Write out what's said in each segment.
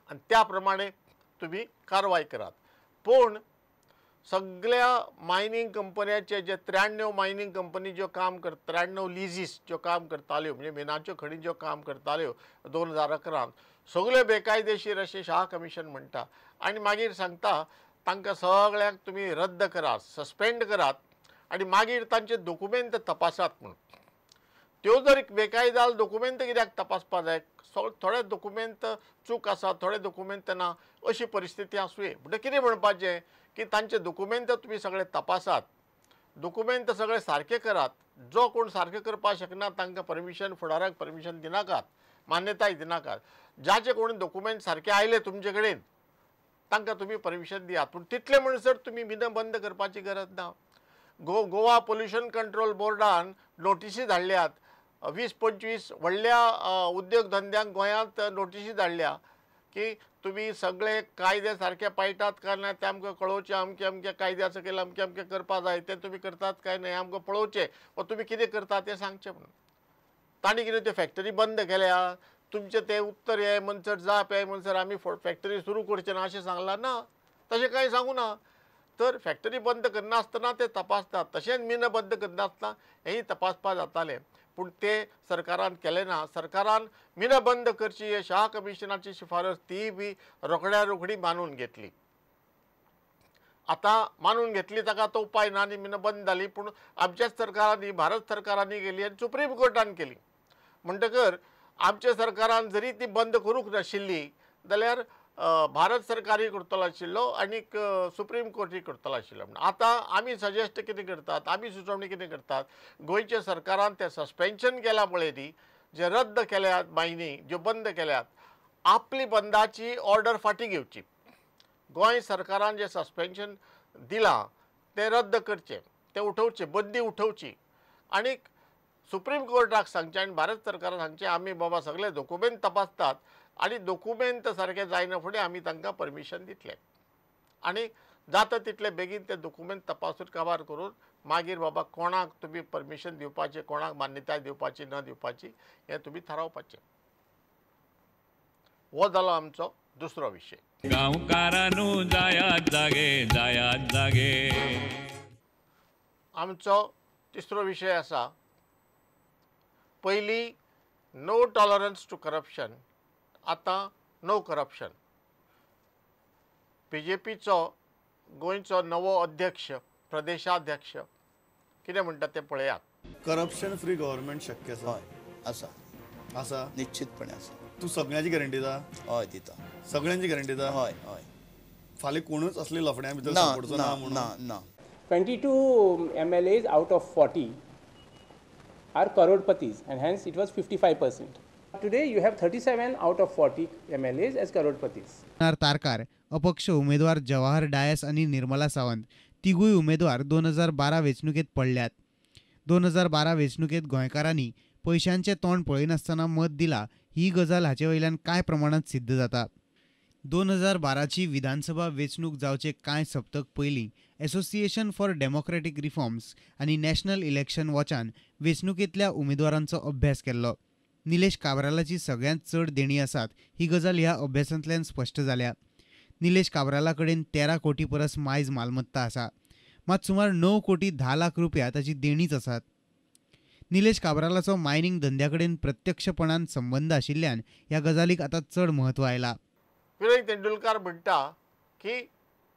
आणि त्या प्रमाणे तुम्ही कारवाई करात. पण सगळ्या मायनिंग कंपन्याचे जे 93 मायनिंग कंपनी ज्यो काम करता, 93 लिजीस ज्यो काम करताल्यो म्हणजे मिनाच्यो खणी ज्यो काम करताल्यो 2011 सगळ्यो बेकायदेशीर अशें शाह कमिशन म्हणटा आनी मागीर सांगता तांकां सगळ्यांक तुमी रद्द करात, सस्पेंड करात आनी मागीर तांचे डॉक्युमेंट तपासात म्हणून. त्यो जर बेकायदा डॉक्युमेंट कित्याक तपासपा जाय? थोडे डॉक्युमेंट चूक आसा, थोडे डॉक्युमेंट ना, अशी परिस्थिती आसूं. म्हणजे कितें म्हणपाचें की तांचे डॉक्युमेंट तुमी सगळे तपासात, डॉक्युमेंट सगळे सारके करात. जो कोण सारके करपाक शकना तांकां परमिशन, फुडाराक परमिशन दिनाकात, मान्यताय दिनाकात. ज्याचे कोण डॉक्युमेंट सारके आयले तुमचे कडेन तांकां तुमी परमिशन दियात. पूण तितले म्हणसर तुमी मिन बंद करपाची गरज ना. गोवा पोल्युशन कंट्रोल बोर्डान नोटिसी धाडल्यात. 20-25 व्हडल्या उद्योग धंद्यांक गोंयांत नोटिसी धाडल्या की तुम्ही सगळे कायदे सारके पाळटात काय ना ते आमकां कळोवचें. अमके अमके कायद्या सकयल अमके अमके करपा जाय ते तुमी करतात काय नाही आमकां पळोवचें, वा तुमी कितें करता तें सांगचें म्हणून. तांणी कितें त्यो फॅक्टरी बंद केल्या, तुमचे ते उत्तर हे म्हणसर जाप हे म्हणसर आमी फॅक्टरी सुरू करचे ना अशें सांगलां ना, तशें कांय सांगू ना. तर फॅक्टरी बंद करनासतना ते तपासतात, तशेंच मिन बंद करनासतना हेंय तपासपा जातालें. पूण ते सरकारान केलें ना. सरकारान मिन बंद करची हे शाह कमिशनाची शिफारस ती बी रोखड्या रोखडी मानून घेतली. आतां मानून घेतली ताका तो उपाय ना आनी मिन बंद जाली. पूण आमच्याच सरकारांनी, भारत सरकारांनी केली आनी सुप्रीम कोर्टान केली. म्हणटकर आमच्या सरकारान जरी ती बंद करूंक नाशिल्ली जाल्यार भारत सरकारी करतलो आशिल्लो आनीक सुप्रीम कोर्टूय करतलो आशिल्लो. आतां आमी सजेस्ट कितें करतात, आमी सुचोवणी कितें करतात, गोंयच्या सरकारान तें सस्पेन्शन केलां पळय न्ही, जे रद्द केल्यात मायनिंग ज्यो बंद केल्यात, आपली बंदाची ऑर्डर फाटीं घेवची. गोंय सरकारान जे सस्पेन्शन दिलां तें रद्द करचें, तें उठोवचें, बंदी उठोवची आनीक सुप्रीम कोर्टाक सांगचें आनी भारत सरकाराक सांगचें आमी बाबा सगळे डॉक्युमेंट तपासतात आनी डॉक्युमेंट सारके जायना फुडें आमी तांकां परमिशन दितले. आनी जाता तितले बेगीन ते डॉक्युमेंट तपासून काबार करून मागीर बाबा कोणाक तुमी परमिशन दिवपाचें, कोणाक मान्यताय दिवपाची न दिवपाची हें तुमी थारावपाचें. हो जालो आमचो दुसरो विशय. गांवकारांनो जायात जागे, जायात जागे. आमचो तिसरो विशय आसा पयलीं नो टॉलरन्स टू करप्शन, आतां नो करप्शन. BJPचो गोंयचो नवो अध्यक्ष, प्रदेशाध्यक्ष कितें म्हणटा तें पळयात. करप्शन फ्री गव्हर्नमेंट शक्य आसा? हय आसा, आसा निश्चितपणे आसा. तूं सगळ्यांची गॅरंटी दिता? हय दिता. सगळ्यांची गॅरंटी दिता? हय हय. फाल्यां कोणूच असले लफड्यां भितर ना सांपडचो ना म्हणून? ना ना. 22 MLAs out of 40 are crorepati's and hence it was 55%. Today you have 37 out of 40 MLAs as crorepati's. Tarkar अपक्ष उमेदवार जवाहर डायस आणि निर्मला सावंत तिगूय उमेदवार 2012 वेंचणुकेत पडल्यात. 2012 वेंचणुकेत गोंयकारांनी पैशांचे तोंड पळयनासतना मत दिला ही गजाल हाचे वयल्यान कांय प्रमाणात सिद्ध जाता. 2012ची विधानसभा वेंचणूक जावचे कांय सप्तक पयलीं एसोसिएशन फॉर डेमोक्रेटीक रिफॉर्म्स आनी नॅशनल इलेक्शन वॉचान वेंचणुकेंतल्या उमेदवारांचो अभ्यास केल्लो. निलेश काब्रालाची सगळ्यांत चड देणी आसात ही गजाल ह्या अभ्यासांतल्यान स्पश्ट जाल्या. निलेश काब्राला कडेन 13 कोटी परस मायज मालमत्ता आसा, मात सुमार 9 कोटी 10 लाख रुपया ताची देणीच आसात. निलेश काब्रालाचो मायनिंग धंद्या कडेन प्रत्यक्षपणान संबंध आशिल्ल्यान ह्या गजालीक आतां चड म्हत्व आयलां. विनय तेंडुलकार म्हणटा की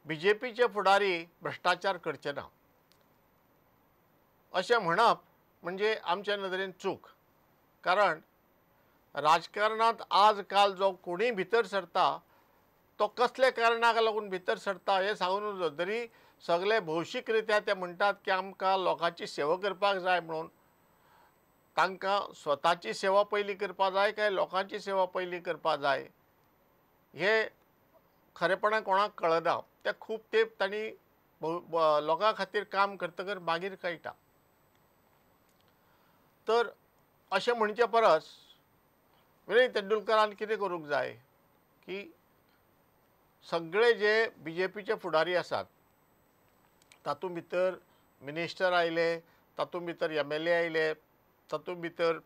BJPचे फुडारी भ्रष्टाचार करचे ना अशें म्हणप म्हणजे आमच्या नदरेन चूक. कारण राजकारणांत आज काल जो कोणीय भितर सरता तो कसले कारणाक लागून भितर सरता हें सांगून नजो. तरी सगळे भौशीक रित्या ते म्हणटात की आमकां लोकांची सेवा करपाक जाय म्हणून. तांकां स्वताची सेवा पयली करपा जाय काय लोकांची सेवा पयली करपा जाय हे खरेपणान कोणाक कळना. ते खूब तेंप तांणी लोकां खातीर काम करतकर मागीर कळटा. तर अशें म्हणचे परस विनय तेंडुलकरान कितें करूंक जाय की सगळे जे BJPचे फुडारी आसात तातूंत भितर मिनिस्टर आयले, तातूंत भितर MLA आयले, तातूंत भितर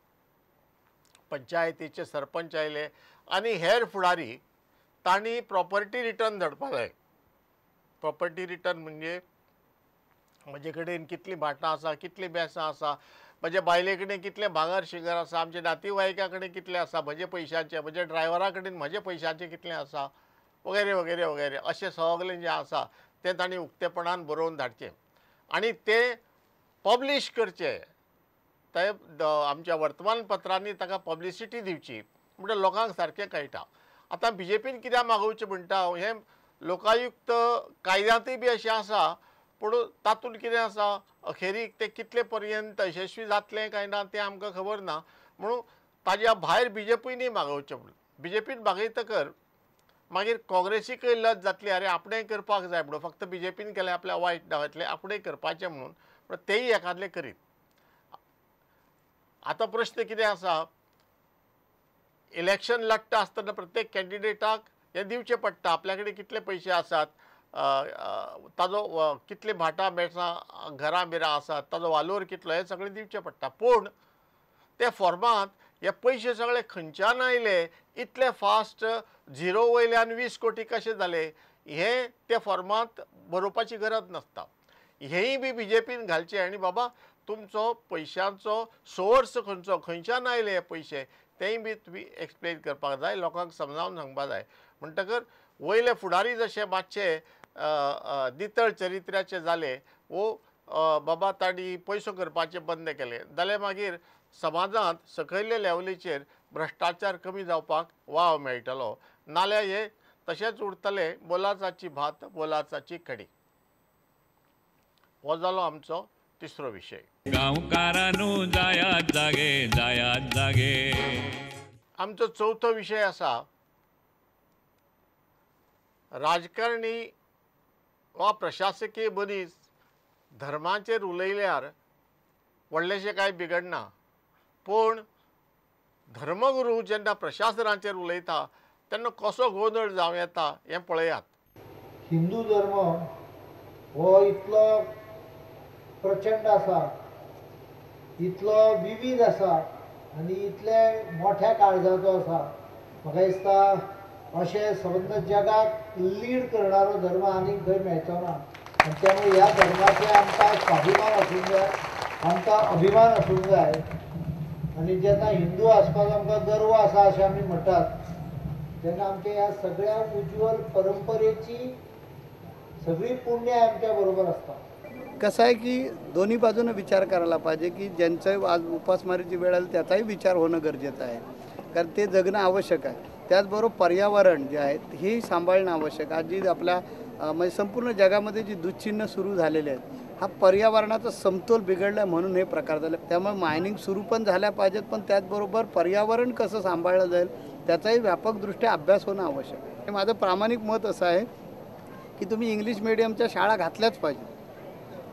पंचायतीचे सरपंच आयले आनी हेर फुडारी तांणी प्रॉपर्टी रिटर्न धाडपा जाय. प्रॉपर्टी रिटर्न म्हणजे म्हजे कडेन कितलीं भाटां आसा, कितलीं बेसां आसा, म्हजे बायले कडेन कितलें भांगर शिंगर आसा, आमच्या नातेवाईका कडेन कितलें आसा, म्हजे पयशांचें, म्हज्या ड्रायव्हरा कडेन म्हजे पयशांचें कितलें आसा, वगैरे वगैरे वगैरे अशें सगळें जें आसा तें तांणी उक्तेपणान बरोवन धाडचें आनी तें पब्लीश करचें. ते आमच्या वर्तमानपत्रांनी ताका पब्लिसिटी दिवची म्हणजे लोकांक सारकें कळटा. आतां BJPन कित्याक मागोवचें म्हणटा हें लोकायुक्त कायद्यांतूय बी अशें आसा, पूण तातूंत कितें आसा अखेरीक ते कितले पर्यंत यशस्वी जातलें काय ना तें आमकां खबर ना. म्हणून ताज्या भायर BJPनूय मागोवचें म्हणून BJPन मागयतकर मागीर काँग्रेसीकय लज जातली, अरे आपणें करपाक जाय म्हणून, फक्त BJPन केलें आपल्या वायट नांवांतलें, आपणें करपाचें म्हणून, पूण तेय एखादलें करीत. आतां प्रश्न कितें आसा, इलेक्शन लडटा आसतना प्रत्येक कॅन्डिडेटाक हें दिवचें पडटा, आपल्या कडेन कितले पयशे आसात, ताजो कितले भाटां बेसां घरां बिरां आसात, ताजो वालोर कितलो, हें सगळें दिवचें पडटा. पूण त्या फॉर्मांत हे पयशे सगळे खंयच्यान आयले, इतले फास्ट 0 वयल्यान 20 कोटी कशे जाले, हें त्या फॉर्मांत बरोवपाची गरज नासता. हेंय बी BJPन घालचें आनी बाबा तुमचो पयशांचो सोर्स खंयचो, खंयच्यान आयले हे पयशे तेंय बी तुमी एक्सप्लेन करपाक जाय, लोकांक समजावन सांगपाक जाय. म्हणटकर वयले फुडारी जशे मातशे नितळ चरित्र्याचे जाले, वो बाबा तांणी पयसो करपाचे बंद केले जाल्यार मागीर समाजांत सकयल्या लेवलीचेर भ्रश्टाचार कमी जावपाक वाव मेळटलो. नाल्यार हे तशेंच उरतले मोलाचाची भात मोलाचाची कडी. हो जालो आमचो तिसरो विशय. गांवकारांनो जायात जागे जायात जागे. आमचो चवथो विशय आसा राजकारणी वा प्रशासकीय मनीस धर्माचेर उलयल्यार व्हडलेशें कांय बिगडना, पूण धर्मगुरू जेन्ना प्रशासनाचेर उलयता तेन्ना कसो गोंधळ जावं येता हें पळयात. हिंदू धर्म हो इतलो प्रचंड आसा, इतलो विविध आसा आनी इतले मोठ्या काळजाचो आसा. म्हाका दिसता अशें संबंद जगाक लीड करणारो धर्म आनीक खंय मेळचो ना. आनी त्यामुळे ह्या धर्माचे आमकां स्वाभिमान आसूंक जाय, आमकां अभिमान आसूंक जाय. आनी जेन्ना हिंदू आसपाक आमकां गर्व आसा अशें आमी म्हणटात, तेन्ना आमच्या ह्या सगळ्या उज्वल परंपरेची सगळी पुण्य आमच्या बरोबर आसता. कसं आहे की दोन्ही बाजूनं विचार करायला पाहिजे की ज्यांचं आज उपासमारीची वेळ आली त्याचाही विचार होणं गरजेचं आहे, कारण ते जगणं आवश्यक आहे. त्याचबरोबर पर्यावरण जे आहे हे सांभाळणं आवश्यक आहे. आज जी आपल्या म्हणजे संपूर्ण जगामध्ये जी दुश्चिन्ह सुरू झालेले आहेत, हा पर्यावरणाचा समतोल बिघडला म्हणून हे प्रकार झाले. त्यामुळे मायनिंग सुरू पण झाल्या पाहिजेत, पण त्याचबरोबर पर्यावरण कसं सांभाळलं जाईल त्याचाही व्यापकदृष्ट्या अभ्यास होणं आवश्यक आहे. माझं प्रामाणिक मत असं आहे की तुम्ही इंग्लिश मिडियमच्या शाळा घातल्याच पाहिजे,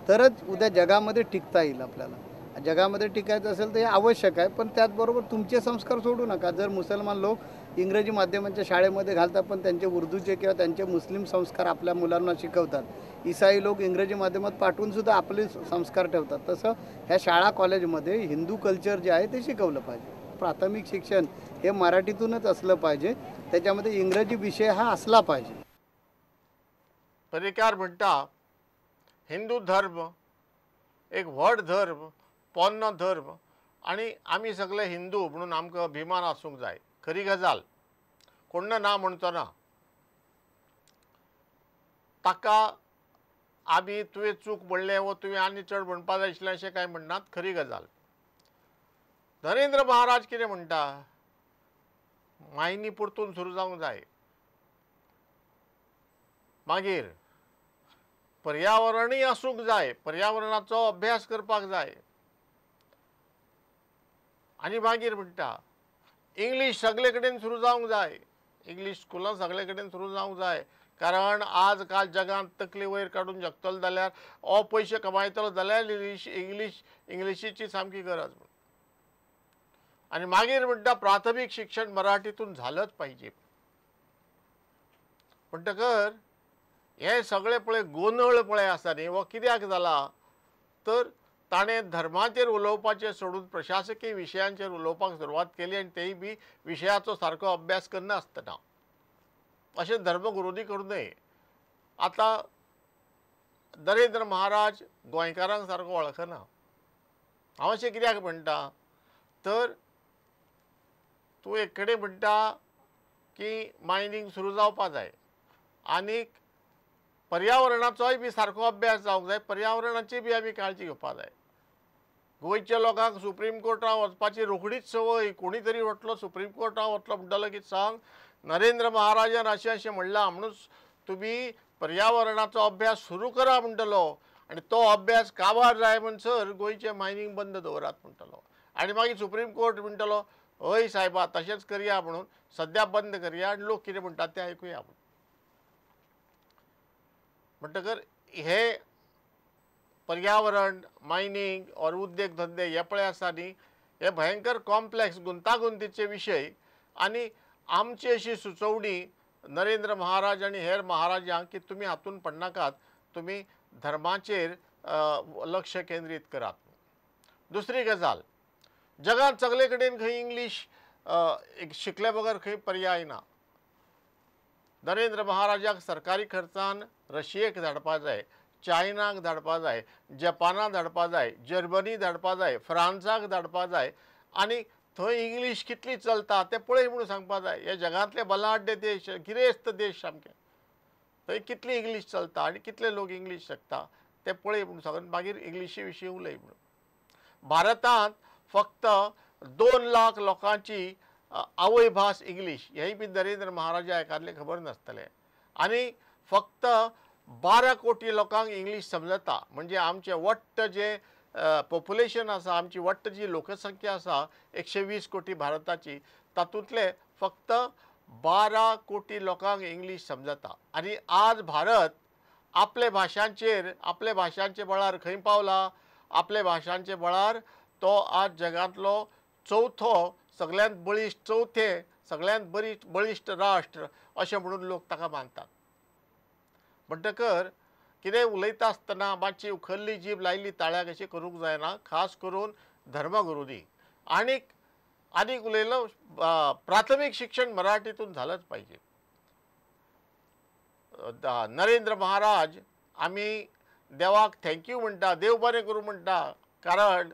तरच उद्या जगामध्ये टिकता येईल. आपल्याला जगामध्ये टिकायचं असेल तर हे आवश्यक आहे, पण त्याचबरोबर तुमचे संस्कार सोडू नका. जर मुसलमान लोक इंग्रजी माध्यमांच्या शाळेमध्ये घालतात पण त्यांचे उर्दूचे किंवा त्यांचे मुस्लिम संस्कार आपल्या मुलांना शिकवतात, ईसाई लोक इंग्रजी माध्यमात पाठवूनसुद्धा आपले संस्कार ठेवतात, तसं ह्या शाळा कॉलेजमध्ये हिंदू कल्चर जे आहे ते शिकवलं पाहिजे. प्राथमिक शिक्षण हे मराठीतूनच असलं पाहिजे, त्याच्यामध्ये इंग्रजी विषय हा असला पाहिजे. पर्रीकार म्हणटा हिंदू धर्म एक व्हड धर्म, पोन्नो धर्म आनी आमी सगळे हिंदू म्हणून आमकां अभिमान आसूंक जाय. खरी गजाल, कोण ना म्हणचो ना. ताका आमी तुवें चूक म्हणलें वो तुवें आनी चड म्हणपा जाय आशिल्लें अशें कांय म्हणनात. खरी गजाल. नरेंद्र महाराज कितें म्हणटा, मायनी परतून सुरू जावंक जाय. मागीर पर्यावरणय आसूंक जाय, पर्यावरणाचो अभ्यास करपाक जाय. आनी मागीर म्हणटा इंग्लीश सगळे कडेन सुरू जावंक जाय, इंग्लीश स्कुलां सगळे कडेन सुरू जावंक जाय. कारण आज काल जगांत तकली वयर काडून जगतलो जाल्यार हो पयशे कमायतलो जाल्यार इंग्लिशीची सामकी गरज. आनी मागीर म्हणटा प्राथमीक शिक्षण मराठीतून झालंच पाहिजे. म्हणटकर हे सगळे पळय गोंधळ पळय आसा न्ही, हो कित्याक जाला तर ताणें धर्माचेर उलोवपाचें सोडून प्रशासकीय विशयांचेर उलोवपाक सुरवात केली आनी तेय बी विशयाचो सारको अभ्यास करनासतना. अशें धर्मगुरूनी करूं नये. आतां नरेंद्र महाराज गोंयकारांक सारको वळखना. हांव अशें कित्याक म्हणटा तर तूं एक कडेन म्हणटा की मायनींग सुरू जावपा जाय आनीक पर्यावरणाचोय बी सारको अभ्यास जावंक जाय, पर्यावरणाची बी आमी काळजी घेवपा जाय. गोंयच्या लोकांक सुप्रीम कोर्टाक वचपाची रोखडीच संवय. कोणी तरी वतलो सुप्रीम कोर्टाक वतलो म्हणटलो की सांग नरेंद्र महाराजान अशें अशें म्हणलां म्हणून तुमी पर्यावरणाचो अभ्यास सुरू करा म्हणटलो आनी तो अभ्यास काबार जाय म्हणसर गोंयचें मायनींग बंद दवरात म्हणटलो. आनी मागीर सुप्रीम कोर्ट म्हणटलो हय सायबा तशेंच करया म्हणून सद्या बंद करया आनी लोक कितें म्हणटात तें आयकुया म्हणून. म्हणटकर हे पर्यावरण मायनींग और उद्योग धंदे हे पळय आसा न्ही हे भयंकर कॉम्प्लेक्स गुंतागुंतीचे विशय आनी आमची अशी सुचोवणी नरेंद्र महाराज आनी हेर महाराजांक की तुमी हातून पडनाकात, तुमी धर्माचेर लक्ष केंद्रीत करात. दुसरी गजाल जगांत सगळे कडेन खंय इंग्लीश शिकले बगर खंय पर्याय ना. नरेंद्र महाराजाक सरकारी खर्चान रशियेक धाडपा जाय, चायनाक धाडपा जाय, जपानाक धाडपा जाय, जर्मनी धाडपा जाय, फ्रांसाक धाडपा जाय आनी थंय इंग्लीश कितली चलता तें पळय म्हणून सांगपा जाय. हे जगांतले बलाढ्य देश गिरेस्त देश सामके थंय कितली इंग्लीश चलता आनी कितले लोक इंग्लीश शिकता तें पळय म्हणून सांगून मागीर इंग्लिशी विशीं उलय म्हणून. भारतांत फक्त 2 लाख लोकांची आवय भास इंग्लीश हेंय बी नरेंद्र महाराजा एकादले खबर नासतलें आनी फक्त 12 कोटी लोकांक इंग्लीश समजता. म्हणजे आमचे वट्ट जे पॉप्युलेशन आसा, आमची वट्ट जी लोकसंख्या आसा 120 कोटी भारताची, तातूंतले फक्त 12 कोटी लोकांक इंग्लीश समजता. आनी आज भारत आपल्या भाशांचे बळार खंय पावला? आपल्या भाशांचे बळार तो आज जगांतलो सगळ्यांत बळिश्ट राष्ट्र अशें म्हणून लोक ताका मानतात. म्हणटकर कितें उलयता आसतना मातशी उखल्ली जीब लायिल्ली ताळ्याक अशी करूंक जायना, खास करून धर्मगुरूनी. आनीक उलयलो प्राथमीक शिक्षण मराठीतून झालंच पाहिजे. नरेंद्र महाराज आमी देवाक थँक्यू म्हणटा, देव बरें करूं म्हणटा, कारण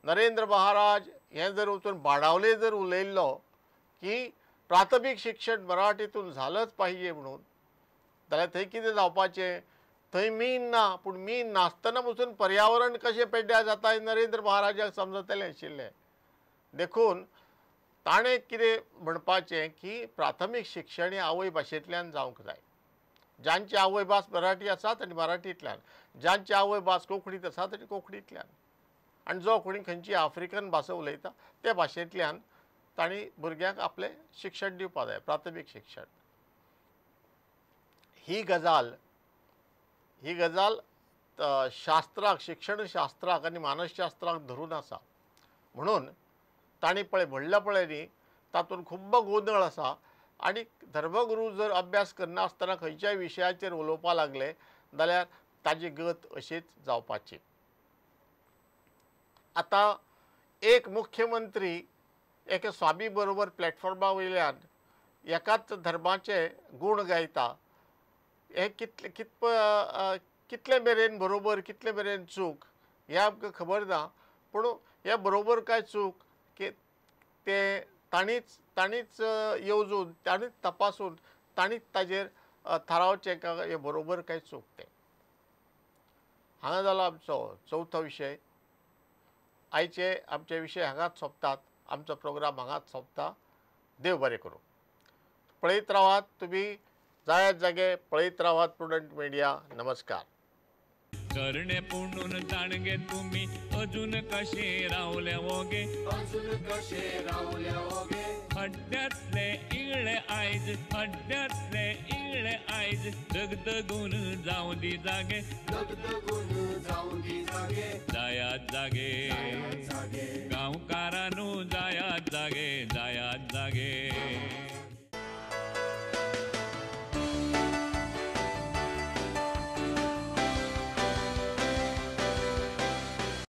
नरेंद्र महाराज हें जर वचून बाणावले जर उलयल्लो की प्राथमीक शिक्षण मराठीतून झालंच पाहिजे म्हणून जाल्यार थंय कितें जावपाचें? थंय मीन ना, पूण मीन नासतना वचून पर्यावरण कशें पेड्ड्यार जाता हें नरेंद्र महाराजाक समजतलें आशिल्लें. देखून ताणें कितें म्हणपाचें की प्राथमीक शिक्षण हें आवय भाशेंतल्यान जावंक जाय. ज्यांची आवय भास मराठी आसा तांणी मराठींतल्यान, ज्यांची आवय भास कोंकणीत आसा तांणी कोंकणींतल्यान, आनी जो कोणी खंयची आफ्रिकन भास उलयता ते भाशेंतल्यान तांणी भुरग्यांक आपलें शिक्षण दिवपा जाय, प्राथमीक शिक्षण. ही गजाल शास्त्राक, शिक्षण शास्त्राक आनी मानसशास्त्राक धरून आसा. म्हणून तांणी म्हणलें पळय न्ही तातूंत खूब गोंदळ आसा. आनी धर्मगुरू जर अभ्यास करना आसतना खंयच्याय विशयाचेर उलोवपा लागले जाल्यार ताजी गत अशीच जावपाची. आतां एक मुख्यमंत्री एका स्वामी बरोबर प्लॅटफॉर्मा वयल्यान एकाच धर्माचे गूण गायता. हे कितले मेरेन बरोबर, कितले मेरेन चूक हें आमकां खबर ना. पूण हें बरोबर काय चूक की ते तांणीच येवजून, तांणीच तपासून, तांणीच ताजेर थारावचें का हें बरोबर काय चूक तें. हांगा जालो आमचो चवथो विशय. आयचे आमचे विशय हांगाच सोंपतात. आमचो प्रोग्राम हांगाच सोंपता. देव बरें करूं. पळयत रावात तुमी जायत जागे, पळयत रावात प्रुडंट मिडिया. नमस्कार. करणे पुणून जाणगे तुम्ही अजून कशे रावले वोगे, हड्ड्यातले इगळे आयज, हड्ड्यातले इगळे आयज, दगदगून जावं दी जागे, जायात जागे, गांवकारांनू जायात जागे.